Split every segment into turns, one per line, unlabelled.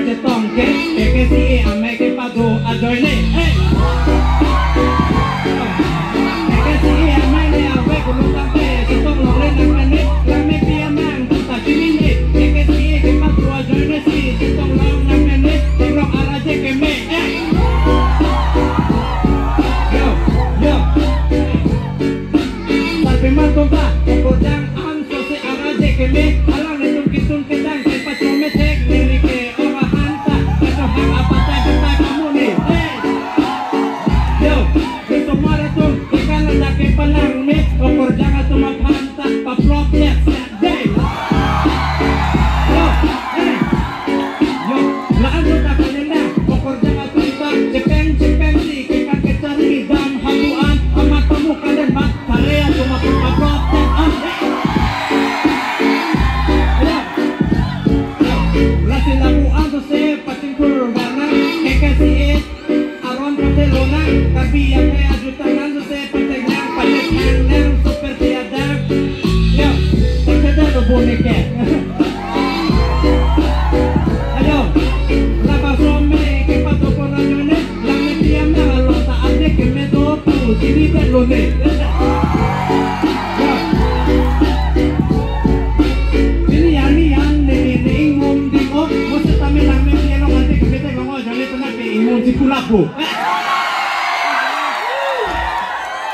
de tonque, que si a me que pago a doile. Que si a me le a ve con los tampes, que son los renas que la me pilla man, puta chimine. Que si que pago a doile si, que son los renas que no a la que me. Yo. Salve más compa, por dan anso se a la que me.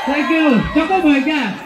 Thank you. Chúc các mừng nha.